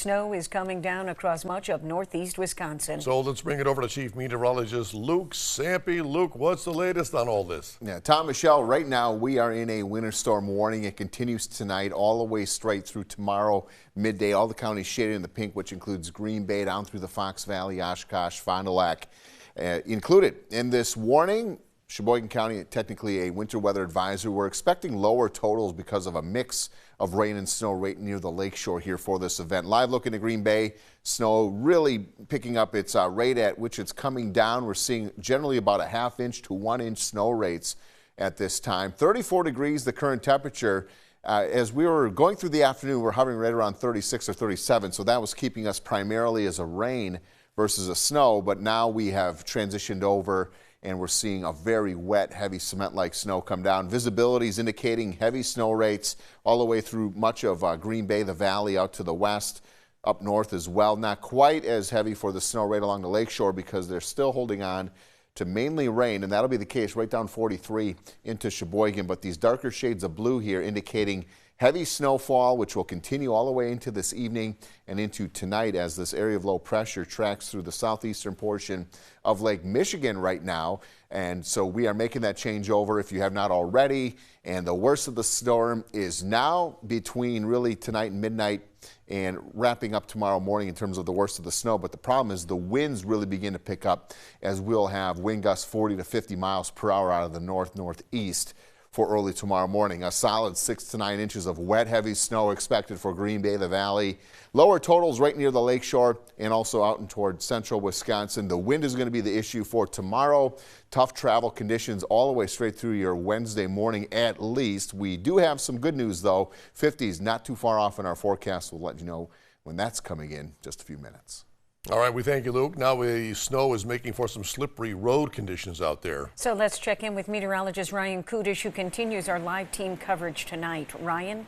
snow is coming down across much of northeast Wisconsin. So let's bring it over to Chief Meteorologist Luke Sampe. Luke, what's the latest on all this? Yeah, Tom, Michelle, right now we are in a winter storm warning. It continues tonight all the way straight through tomorrow midday. All the counties shaded in the pink, which includes Green Bay down through the Fox Valley, Oshkosh, Fond du Lac. Included in this warning, Sheboygan County, technically a winter weather advisory. We're expecting lower totals because of a mix of rain and snow right near the lakeshore here for this event. Live look into Green Bay, snow really picking up its rate at which it's coming down. We're seeing generally about a ½ inch to 1 inch snow rates at this time. 34 degrees the current temperature. As we were going through the afternoon, we're hovering right around 36 or 37, so that was keeping us primarily as a rain versus a snow, but now we have transitioned over and we're seeing a very wet, heavy cement-like snow come down. Visibility is indicating heavy snow rates all the way through much of Green Bay, the valley out to the west, up north as well. Not quite as heavy for the snow right along the lakeshore because they're still holding on to mainly rain, and that'll be the case right down 43 into Sheboygan. But these darker shades of blue here indicating heavy snowfall, which will continue all the way into this evening and into tonight as this area of low pressure tracks through the southeastern portion of Lake Michigan right now. And so we are making that change over if you have not already. And the worst of the storm is now between really tonight and midnight and wrapping up tomorrow morning in terms of the worst of the snow. But the problem is the winds really begin to pick up as we'll have wind gusts 40 to 50 miles per hour out of the northeast for early tomorrow morning. A solid 6 to 9 inches of wet, heavy snow expected for Green Bay, the valley. Lower totals right near the lakeshore and also out and toward central Wisconsin. The wind is going to be the issue for tomorrow. Tough travel conditions all the way straight through your Wednesday morning at least. We do have some good news though. 50s not too far off in our forecast. We'll let you know when that's coming in just a few minutes. All right, we thank you, Luke. Now the snow is making for some slippery road conditions out there. So let's check in with meteorologist Ryan Kudish, who continues our live team coverage tonight. Ryan?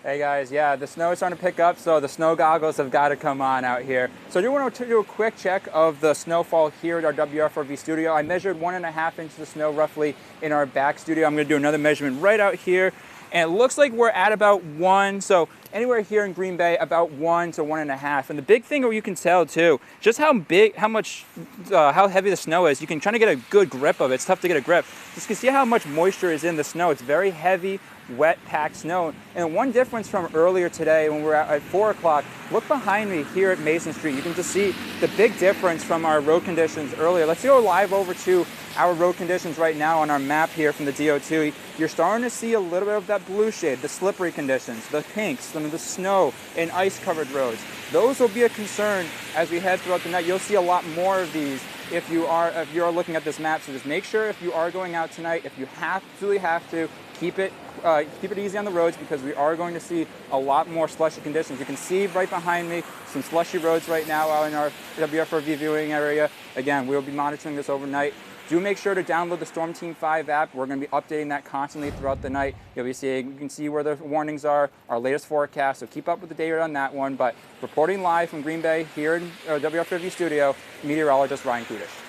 Hey guys, yeah, the snow is starting to pick up, so the snow goggles have got to come on out here. So I do want to do a quick check of the snowfall here at our WFRV studio. I measured 1.5 inches of snow roughly in our back studio. I'm going to do another measurement right out here. And it looks like we're at about 1, so anywhere here in Green Bay, about 1 to 1.5. And the big thing where you can tell too, just how heavy the snow is. You can try to get a good grip of it. It's tough to get a grip. You can see how much moisture is in the snow. It's very heavy, wet, packed snow. And one difference from earlier today when we were at 4 o'clock, look behind me here at Mason Street. You can just see the big difference from our road conditions earlier. Let's go live over to our road conditions right now on our map here from the DOT. You're starting to see a little bit of that blue shade, the slippery conditions, the pinks, some of the snow and ice-covered roads. Those will be a concern as we head throughout the night. You'll see a lot more of these if you are looking at this map. So just make sure if you are going out tonight, if you absolutely have to, keep it easy on the roads because we are going to see a lot more slushy conditions. You can see right behind me some slushy roads right now out in our WFRV viewing area. Again, we'll be monitoring this overnight. Do make sure to download the Storm Team 5 app. We're going to be updating that constantly throughout the night. You'll be seeing, you can see where the warnings are, our latest forecast, so keep up with the data on that one. But reporting live from Green Bay here in our WFRV studio, meteorologist Ryan Kudish.